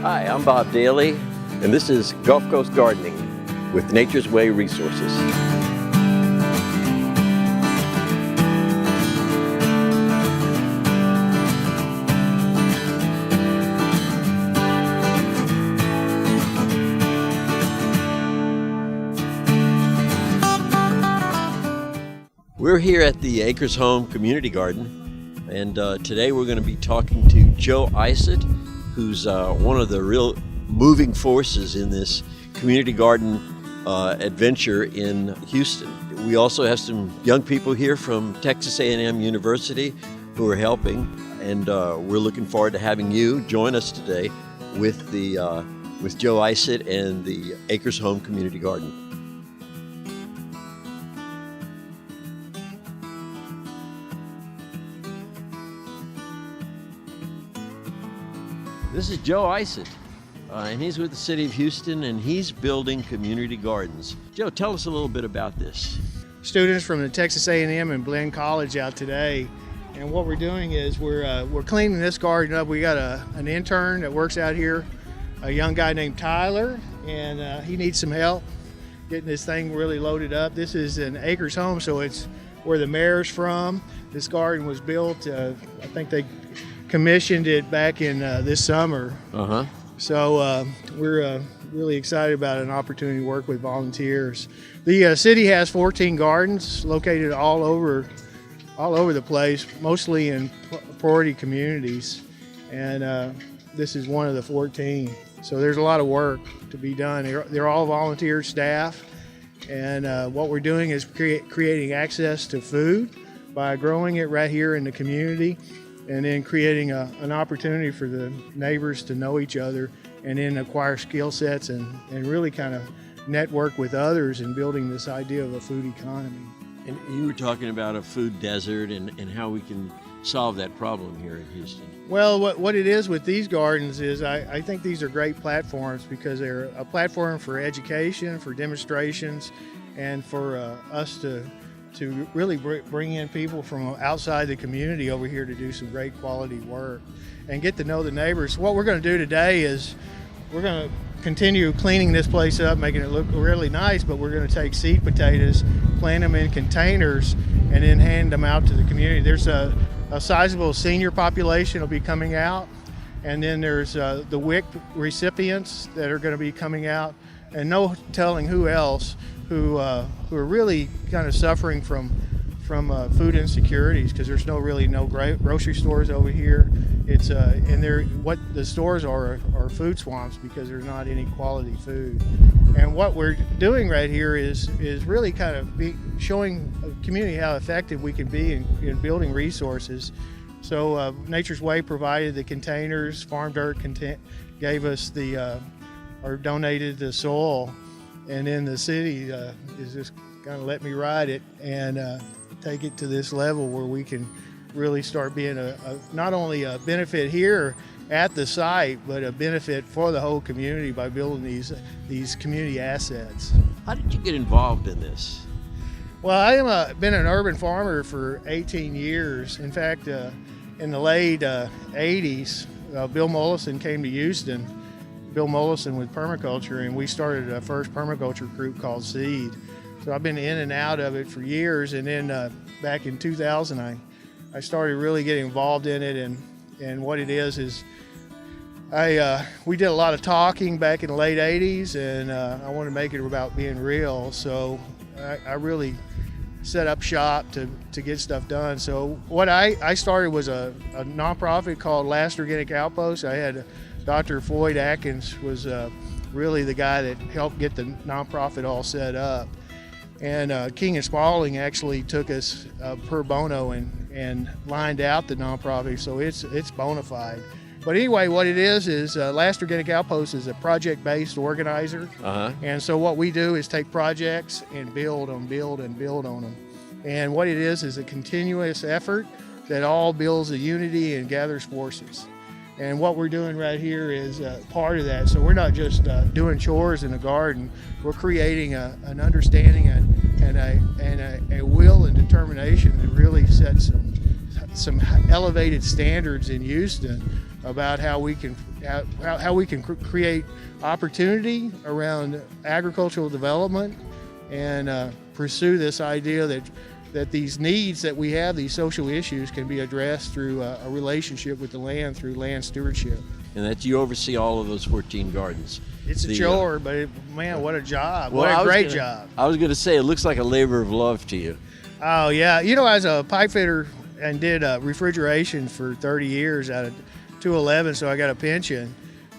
Hi, I'm Bob Daly, and this is Gulf Coast Gardening with Nature's Way Resources. We're here at the Acres Home Community Garden, and today we're going to be talking to Joe Icet, who's one of the real moving forces in this community garden adventure in Houston. We also have some young people here from Texas A&M University who are helping, and we're looking forward to having you join us today with Joe Icet and the Acres Home Community Garden. This is Joe Icet, and he's with the City of Houston, and he's building community gardens. Joe, tell us a little bit about this. Students from the Texas A&M and Blinn College out today, and what we're doing is we're cleaning this garden up. We got an intern that works out here, a young guy named Tyler, and he needs some help getting this thing really loaded up. This is an Acres Home, so it's where the mayor's from. This garden was built, I think they commissioned it back in this summer. So we're really excited about an opportunity to work with volunteers. The city has 14 gardens located all over the place, mostly in priority communities, and this is one of the 14. So there's a lot of work to be done. They're all volunteer staff, and what we're doing is creating access to food by growing it right here in the community, and then creating an opportunity for the neighbors to know each other and then acquire skill sets and really kind of network with others in building this idea of a food economy. And you were talking about a food desert and how we can solve that problem here in Houston. Well, what it is with these gardens is I think these are great platforms because they're a platform for education, for demonstrations, and for us to really bring in people from outside the community over here to do some great quality work and get to know the neighbors. What we're going to do today is we're going to continue cleaning this place up, making it look really nice, but we're going to take seed potatoes, plant them in containers, and then hand them out to the community. There's a sizable senior population will be coming out, and then there's the WIC recipients that are going to be coming out, and no telling who else who are really kind of suffering from food insecurities because there's no grocery stores over here. It's what the stores are food swamps because there's not any quality food. And what we're doing right here is really kind of showing the community how effective we can be in building resources. So Nature's Way provided the containers, Farm Dirt gave us or donated the soil, and then the city is just kind of let me ride it and take it to this level where we can really start being not only a benefit here at the site, but a benefit for the whole community by building these community assets. How did you get involved in this? Well, I've been an urban farmer for 18 years. In fact, in the late 80s, Bill Mollison came to Houston. Bill Mollison with permaculture, and we started a first permaculture group called Seed. So I've been in and out of it for years, and then back in 2000 I started really getting involved in it, and what it is we did a lot of talking back in the late 80s, and I wanted to make it about being real, so I really set up shop to get stuff done. So what I started was a nonprofit called Last Organic Outpost. I had Dr. Floyd Atkins was really the guy that helped get the nonprofit all set up. And King and Spalding actually took us per bono and lined out the nonprofit, so it's bona fide. But anyway, what it is Last Organic Outpost is a project-based organizer. And so what we do is take projects and build on them. And what it is a continuous effort that all builds a unity and gathers forces. And what we're doing right here is part of that. So we're not just doing chores in the garden. We're creating an understanding and a will and determination that really sets some elevated standards in Houston about how we can create opportunity around agricultural development and pursue this idea that these needs that we have, these social issues, can be addressed through a relationship with the land, through land stewardship. And that you oversee all of those 14 gardens. It's a chore, but man, what a job. Well, what a great job. I was going to say, it looks like a labor of love to you. Oh, yeah. You know, as a pipe fitter and did refrigeration for 30 years out of 211, so I got a pension.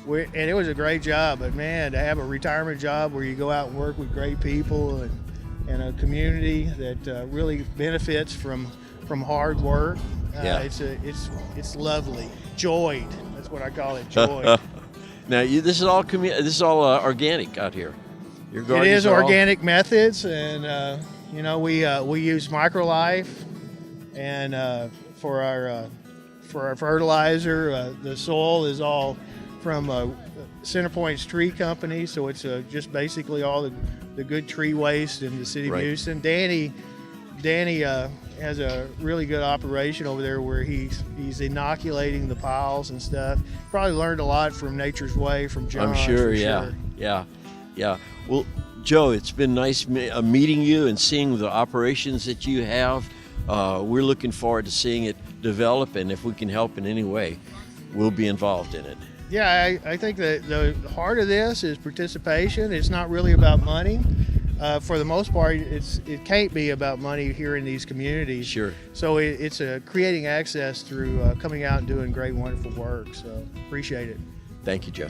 And it was a great job, but man, to have a retirement job where you go out and work with great people and a community that really benefits from hard work, it's lovely. Joyed. That's what I call it, joy. Now, this is all organic out here. Your gardens It is organic methods, and we use microlife, and for our fertilizer, the soil is all from Centerpoint's Tree Company, so it's just basically all the good tree waste in the city of Houston. Danny has a really good operation over there where he's inoculating the piles and stuff. Probably learned a lot from Nature's Way from John. I'm sure, yeah. Well, Joe, it's been nice meeting you and seeing the operations that you have. We're looking forward to seeing it develop, and if we can help in any way, we'll be involved in it. Yeah, I think that the heart of this is participation. It's not really about money. For the most part, it can't be about money here in these communities. Sure. So it's creating access through coming out and doing great, wonderful work. So appreciate it. Thank you, Joe.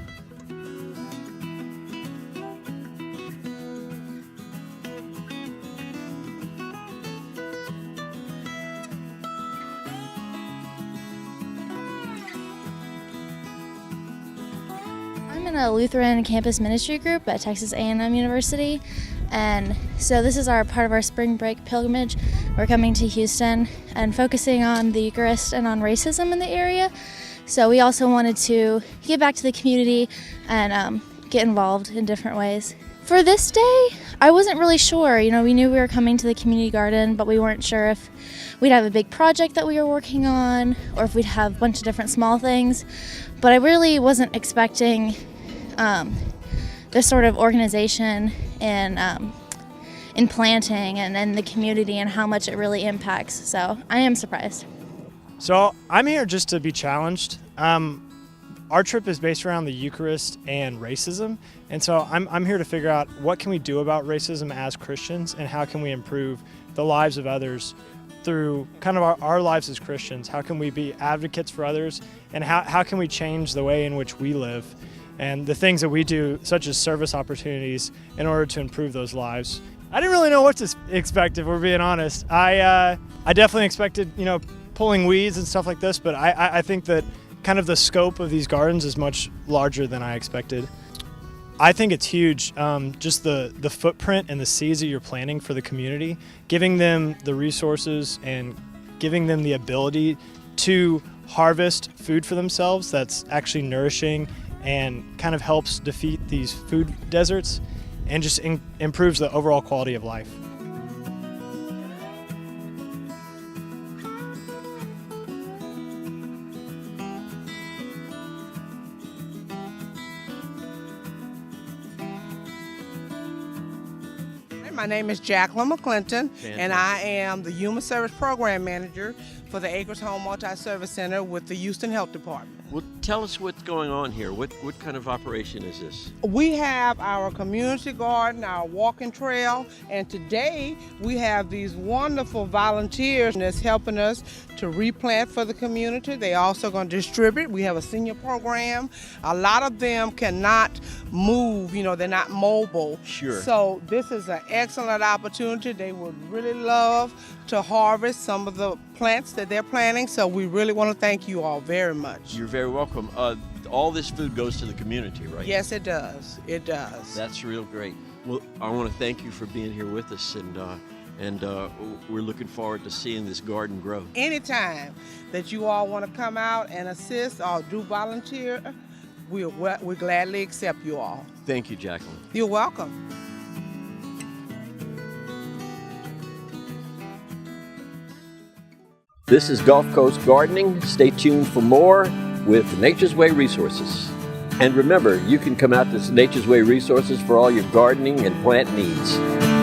I'm in a Lutheran campus ministry group at Texas A&M University, and so this is part of our spring break pilgrimage. We're coming to Houston and focusing on the Eucharist and on racism in the area. So we also wanted to give back to the community and get involved in different ways. For this day, I wasn't really sure. We knew we were coming to the community garden, but we weren't sure if we'd have a big project that we were working on or if we'd have a bunch of different small things. But I really wasn't expecting this sort of organization in planting and the community and how much it really impacts. So I am surprised. So I'm here just to be challenged. Our trip is based around the Eucharist and racism, and so I'm here to figure out what can we do about racism as Christians and how can we improve the lives of others through kind of our lives as Christians. How can we be advocates for others, and how can we change the way in which we live and the things that we do, such as service opportunities, in order to improve those lives. I didn't really know what to expect, if we're being honest. I definitely expected, pulling weeds and stuff like this, but I think that kind of the scope of these gardens is much larger than I expected. I think it's huge, just the footprint and the seeds that you're planting for the community, giving them the resources and giving them the ability to harvest food for themselves that's actually nourishing and kind of helps defeat these food deserts and just improves the overall quality of life. My name is Jacqueline McClinton, and I am the Human Service Program Manager for the Acres Home Multi-Service Center with the Houston Health Department. Well, tell us what's going on here. What kind of operation is this? We have our community garden, our walking trail, and today we have these wonderful volunteers that's helping us to replant for the community. They also going to distribute. We have a senior program. A lot of them cannot move, they're not mobile. Sure. So this is an excellent opportunity. They would really love to harvest some of the plants that they're planting, so we really want to thank you all very much. You're very welcome. All this food goes to the community, right? Yes, it does. It does. That's real great. Well, I want to thank you for being here with us, and we're looking forward to seeing this garden grow. Anytime that you all want to come out and assist or do volunteer, we gladly accept you all. Thank you, Jacqueline. You're welcome. This is Gulf Coast Gardening. Stay tuned for more. with Nature's Way Resources. And remember, you can come out to Nature's Way Resources for all your gardening and plant needs.